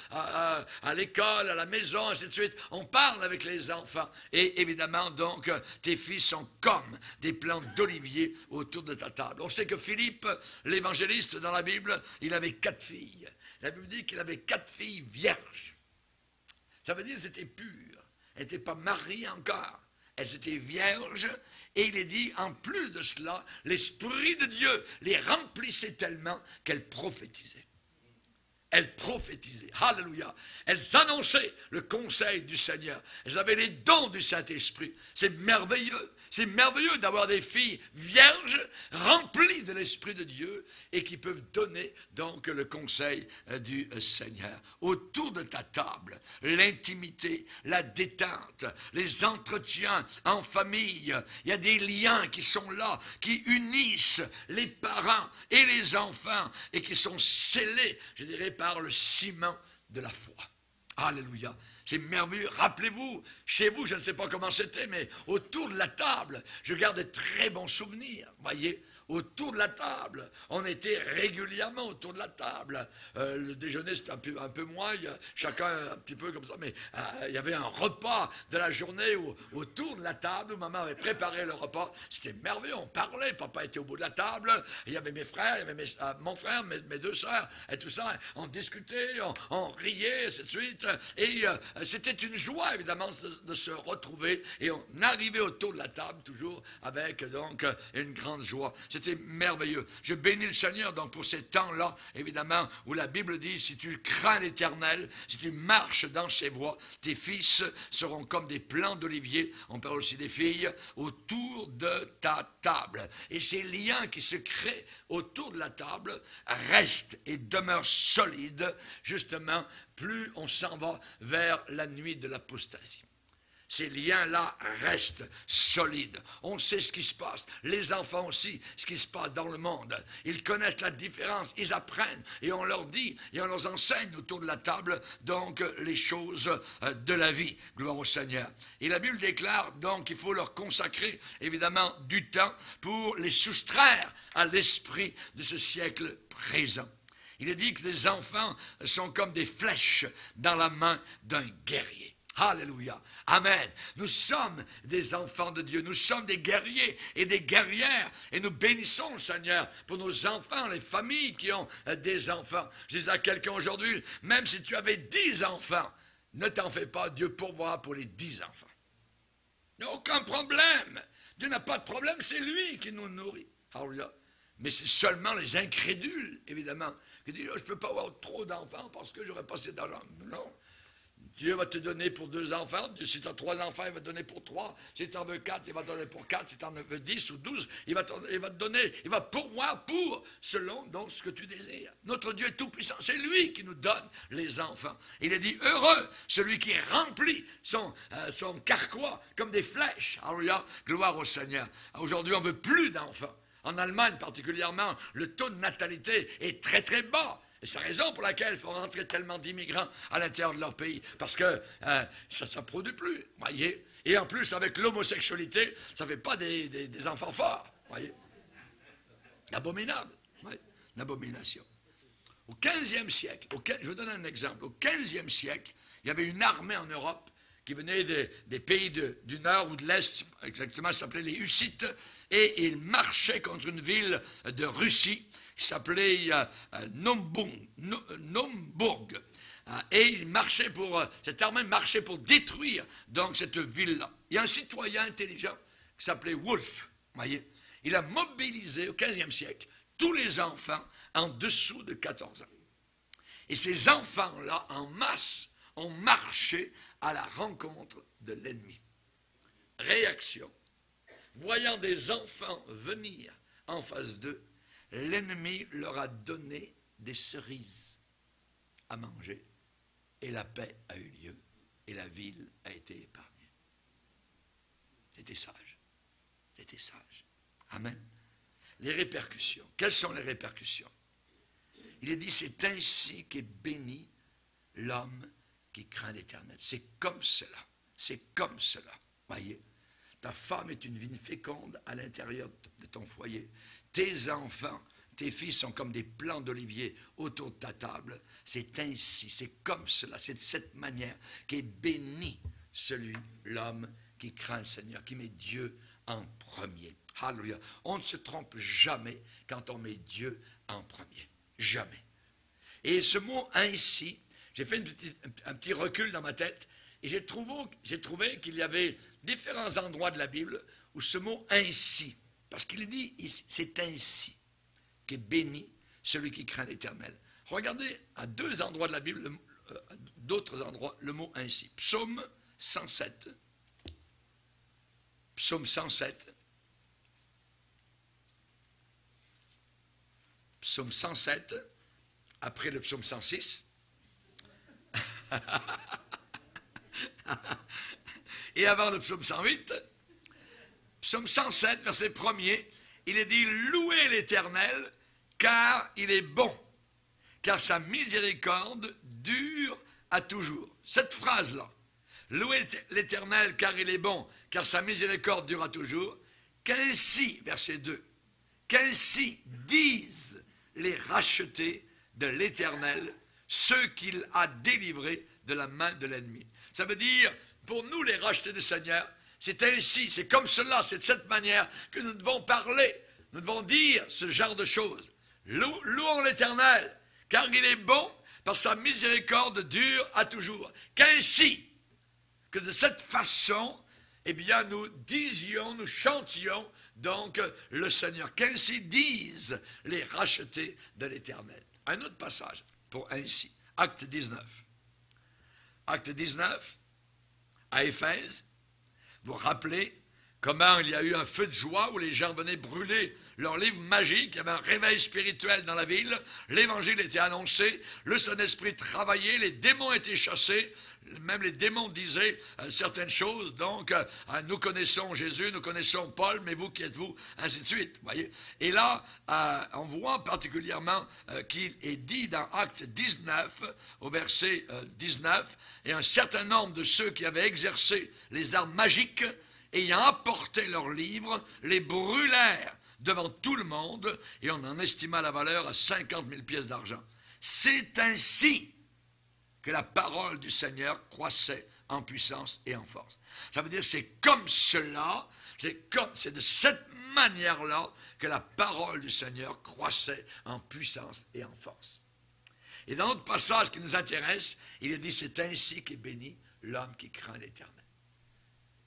à l'école, à la maison, ainsi de suite. On parle avec les enfants. Et évidemment, donc, tes filles sont comme des plants d'olivier autour de ta table. On sait que Philippe, l'évangéliste dans la Bible, il avait 4 filles. La Bible dit qu'il avait 4 filles vierges. Ça veut dire qu'elles étaient pures. Elles n'étaient pas mariées encore. Elles étaient vierges. Et il est dit, en plus de cela, l'Esprit de Dieu les remplissait tellement qu'elles prophétisaient. elles prophétisaient, alléluia, elles annonçaient le conseil du Seigneur, elles avaient les dons du Saint-Esprit. C'est merveilleux d'avoir des filles vierges, remplies de l'Esprit de Dieu, et qui peuvent donner donc le conseil du Seigneur. Autour de ta table, l'intimité, la détente, les entretiens en famille, il y a des liens qui sont là, qui unissent les parents et les enfants, et qui sont scellés, je dirais, par le ciment de la foi. Alléluia. C'est merveilleux. Rappelez-vous, chez vous, je ne sais pas comment c'était, mais autour de la table, je garde de très bons souvenirs. Voyez, autour de la table, on était régulièrement autour de la table. Le déjeuner, c'était un peu moins, chacun un petit peu comme ça, mais il y avait un repas de la journée autour de la table où maman avait préparé le repas. C'était merveilleux, on parlait, papa était au bout de la table, il y avait mes frères, il y avait mon frère, mes deux sœurs, et tout ça, on discutait, on riait, ainsi de suite, et c'était une joie, évidemment, de se retrouver, et on arrivait autour de la table, toujours avec, donc, une grande joie. C'était merveilleux. Je bénis le Seigneur donc pour ces temps-là, évidemment, où la Bible dit, si tu crains l'Éternel, si tu marches dans ses voies, tes fils seront comme des plants d'olivier, on parle aussi des filles, autour de ta table. Et ces liens qui se créent autour de la table restent et demeurent solides, justement, plus on s'en va vers la nuit de l'apostasie. Ces liens-là restent solides. On sait ce qui se passe. Les enfants aussi, ce qui se passe dans le monde. Ils connaissent la différence. Ils apprennent. Et on leur dit, et on leur enseigne autour de la table, donc, les choses de la vie. Gloire au Seigneur. Et la Bible déclare, donc, qu'il faut leur consacrer, évidemment, du temps pour les soustraire à l'esprit de ce siècle présent. Il est dit que les enfants sont comme des flèches dans la main d'un guerrier. Alléluia. Amen. Nous sommes des enfants de Dieu. Nous sommes des guerriers et des guerrières. Et nous bénissons le Seigneur pour nos enfants, les familles qui ont des enfants. Je dis à quelqu'un aujourd'hui, même si tu avais 10 enfants, ne t'en fais pas, Dieu pourvoira pour les 10 enfants. Il n'y a aucun problème. Dieu n'a pas de problème, c'est lui qui nous nourrit. Alléluia. Mais c'est seulement les incrédules, évidemment, qui disent, je ne peux pas avoir trop d'enfants parce que j'aurais pas assez d'argent. Non. Dieu va te donner pour 2 enfants. Si tu as 3 enfants, il va te donner pour 3. Si tu en veux 4, il va te donner pour 4. Si tu en veux 10 ou 12, il va te donner, il va pourvoir pour, selon donc ce que tu désires. Notre Dieu est tout-puissant. C'est lui qui nous donne les enfants. Il est dit, heureux celui qui remplit son carquois comme des flèches. Alléluia, gloire au Seigneur. Aujourd'hui, on ne veut plus d'enfants. En Allemagne particulièrement, le taux de natalité est très très bas. Et c'est la raison pour laquelle il faut rentrer tellement d'immigrants à l'intérieur de leur pays. Parce que ça ne produit plus, voyez. Et en plus, avec l'homosexualité, ça ne fait pas des enfants forts, voyez. Abominable, ouais, l'abomination. Au 15e siècle, je vous donne un exemple, au 15e siècle, il y avait une armée en Europe qui venait des pays du nord ou de l'est, exactement, ça s'appelait les Hussites, et ils marchaient contre une ville de Russie, qui s'appelait Naumbourg. Et cette armée marchait pour détruire donc cette ville-là. Il y a un citoyen intelligent qui s'appelait Wolfe, voyez. Il a mobilisé au XVe siècle tous les enfants en dessous de 14 ans. Et ces enfants-là, en masse, ont marché à la rencontre de l'ennemi. Réaction. Voyant des enfants venir en face d'eux, l'ennemi leur a donné des cerises à manger et la paix a eu lieu et la ville a été épargnée. C'était sage. C'était sage. Amen. Les répercussions. Quelles sont les répercussions? Il est dit, c'est ainsi qu'est béni l'homme qui craint l'Éternel. C'est comme cela. C'est comme cela. Voyez, ta femme est une vigne féconde à l'intérieur de ton foyer. Tes enfants, tes fils sont comme des plants d'olivier autour de ta table. C'est ainsi, c'est comme cela, c'est de cette manière qu'est béni l'homme qui craint le Seigneur, qui met Dieu en premier. Alléluia. On ne se trompe jamais quand on met Dieu en premier. Jamais. Et ce mot « ainsi », j'ai fait un petit recul dans ma tête et j'ai trouvé qu'il y avait différents endroits de la Bible où ce mot « ainsi », parce qu'il est dit ici, c'est ainsi qu'est béni celui qui craint l'Éternel. Regardez à deux endroits de la Bible, d'autres endroits, le mot ainsi. Psaume 107. Psaume 107. Psaume 107, après le psaume 106. Et avant le psaume 108, psaume 107, verset 1er, il est dit « Louez l'Éternel, car il est bon, car sa miséricorde dure à toujours. » Cette phrase-là, « Louez l'Éternel, car il est bon, car sa miséricorde dure à toujours. » Qu'ainsi, verset 2, qu'ainsi disent les rachetés de l'Éternel, ceux qu'il a délivrés de la main de l'ennemi. Ça veut dire, pour nous les rachetés du Seigneur, c'est ainsi, c'est comme cela, c'est de cette manière que nous devons parler, nous devons dire ce genre de choses. Louons l'Éternel, car il est bon, par sa miséricorde dure à toujours. Qu'ainsi, que de cette façon, eh bien, nous disions, nous chantions donc le Seigneur. Qu'ainsi disent les rachetés de l'Éternel. Un autre passage pour ainsi. Acte 19. Acte 19, à Éphèse, vous vous rappelez comment il y a eu un feu de joie où les gens venaient brûler leur livre magique, il y avait un réveil spirituel dans la ville, l'évangile était annoncé, le Saint-Esprit travaillait, les démons étaient chassés, même les démons disaient certaines choses, donc nous connaissons Jésus, nous connaissons Paul, mais vous qui êtes-vous, ainsi de suite, voyez. Et là, on voit particulièrement qu'il est dit dans Acte 19, au verset 19, et un certain nombre de ceux qui avaient exercé les arts magiques, ayant apporté leurs livres, les brûlèrent devant tout le monde, et on en estima la valeur à 50 000 pièces d'argent. C'est ainsi que la parole du Seigneur croissait en puissance et en force. Ça veut dire c'est comme cela, c'est de cette manière-là que la parole du Seigneur croissait en puissance et en force. Et dans notre passage qui nous intéresse, il est dit c'est ainsi qu'est béni l'homme qui craint l'Éternel.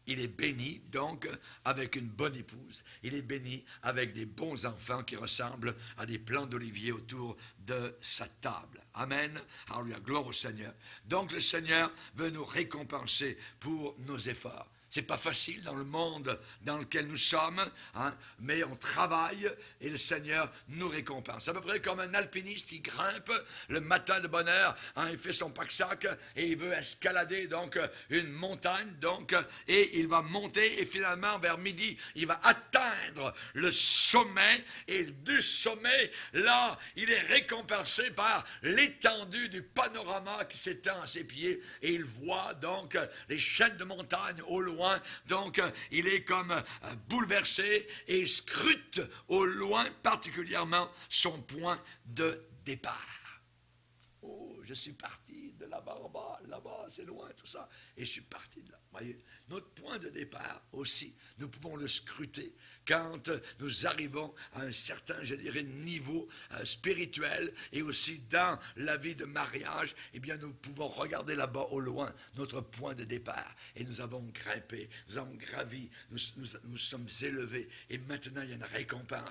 Il est béni, donc, avec une bonne épouse. Il est béni avec des bons enfants qui ressemblent à des plants d'olivier autour de sa table. Amen. Alléluia, gloire au Seigneur. Donc, le Seigneur veut nous récompenser pour nos efforts. C'est pas facile dans le monde dans lequel nous sommes, hein, mais on travaille et le Seigneur nous récompense. C'est à peu près comme un alpiniste qui grimpe le matin de bonne heure, hein, il fait son pack-sac et il veut escalader donc une montagne, donc, et il va monter et finalement vers midi, il va atteindre le sommet et du sommet, là, il est récompensé par l'étendue du panorama qui s'étend à ses pieds et il voit donc les chaînes de montagne au loin. Donc, il est comme bouleversé et il scrute au loin particulièrement son point de départ. Oh, je suis parti de là-bas en bas, là-bas, c'est loin, tout ça, et je suis parti de là. Voyez, notre point de départ aussi, nous pouvons le scruter quand nous arrivons à un certain, je dirais, niveau spirituel et aussi dans la vie de mariage, eh bien, nous pouvons regarder là-bas au loin notre point de départ. Et nous avons grimpé, nous avons gravi, nous sommes élevés et maintenant il y a une récompense.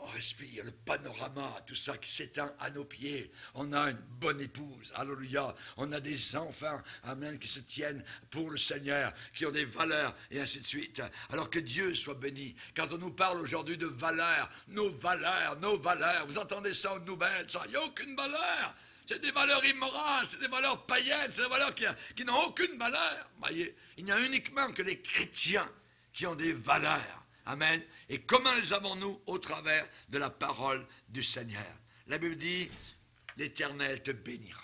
On respire le panorama, tout ça qui s'étend à nos pieds. On a une bonne épouse, alléluia. On a des enfants, amen, qui se tiennent pour le Seigneur, qui ont des valeurs, et ainsi de suite. Alors que Dieu soit béni. Quand on nous parle aujourd'hui de valeurs, nos valeurs, vous entendez ça aux nouvelles, ça, il n'y a aucune valeur. C'est des valeurs immorales, c'est des valeurs païennes, c'est des valeurs qui n'ont aucune valeur. Voyez, il n'y a uniquement que les chrétiens qui ont des valeurs. Amen. Et comment les avons-nous? Au travers de la parole du Seigneur. La Bible dit, l'Éternel te bénira.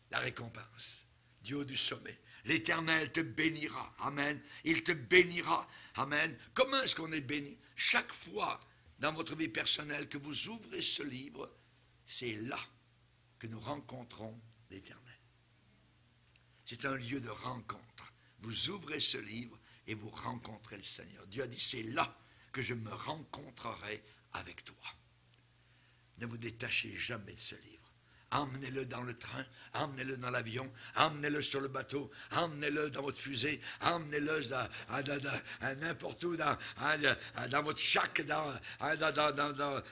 La récompense du haut du sommet. L'Éternel te bénira. Amen. Il te bénira. Amen. Comment est-ce qu'on est béni? Chaque fois dans votre vie personnelle que vous ouvrez ce livre, c'est là que nous rencontrons l'Éternel. C'est un lieu de rencontre. Vous ouvrez ce livre et vous rencontrez le Seigneur. Dieu a dit, c'est là que je me rencontrerai avec toi. Ne vous détachez jamais de ce livre. Emmenez-le dans le train, emmenez-le dans l'avion, emmenez-le sur le bateau, emmenez-le dans votre fusée, emmenez-le n'importe où, dans votre chac, dans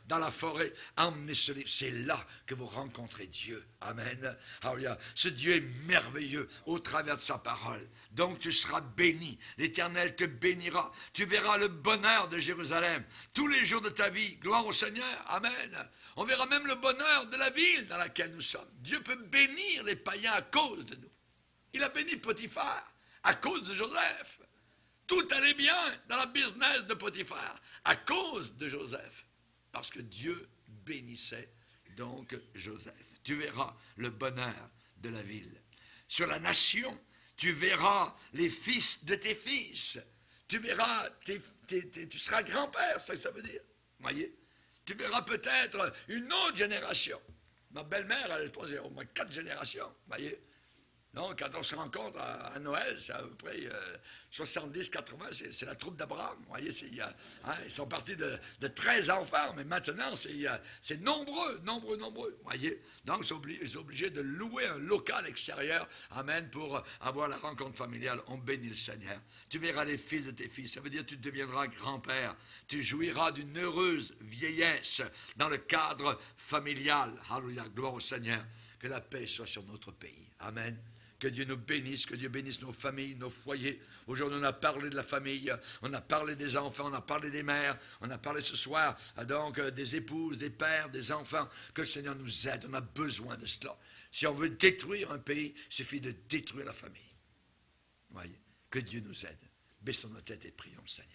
la forêt. Emmenez ce livre. C'est là que vous rencontrez Dieu. Amen. Alléluia. Ce Dieu est merveilleux au travers de sa parole. Donc tu seras béni. L'Éternel te bénira. Tu verras le bonheur de Jérusalem tous les jours de ta vie. Gloire au Seigneur. Amen. On verra même le bonheur de la ville dans laquelle nous sommes. Dieu peut bénir les païens à cause de nous. Il a béni Potiphar à cause de Joseph. Tout allait bien dans la business de Potiphar à cause de Joseph. Parce que Dieu bénissait donc Joseph. Tu verras le bonheur de la ville. Sur la nation, tu verras les fils de tes fils. Tu verras, tu seras grand-père, c'est ça que ça veut dire. Voyez? Tu verras peut-être une autre génération. Ma belle-mère, elle est au moins 4 générations, voyez. Donc, quand on se rencontre à Noël, c'est à peu près 70-80, c'est la troupe d'Abraham. Vous voyez, ils sont partis de 13 enfants, mais maintenant, c'est nombreux. Vous voyez. Donc, ils sont obligés de louer un local extérieur, amen, pour avoir la rencontre familiale. On bénit le Seigneur. Tu verras les fils de tes fils. Ça veut dire que tu deviendras grand-père. Tu jouiras d'une heureuse vieillesse dans le cadre familial. Alléluia, gloire au Seigneur. Que la paix soit sur notre pays. Amen. Que Dieu nous bénisse, que Dieu bénisse nos familles, nos foyers. Aujourd'hui, on a parlé de la famille, on a parlé des enfants, on a parlé des mères, on a parlé ce soir donc des épouses, des pères, des enfants. Que le Seigneur nous aide, on a besoin de cela. Si on veut détruire un pays, il suffit de détruire la famille. Voyez, que Dieu nous aide. Baissons nos têtes et prions le Seigneur.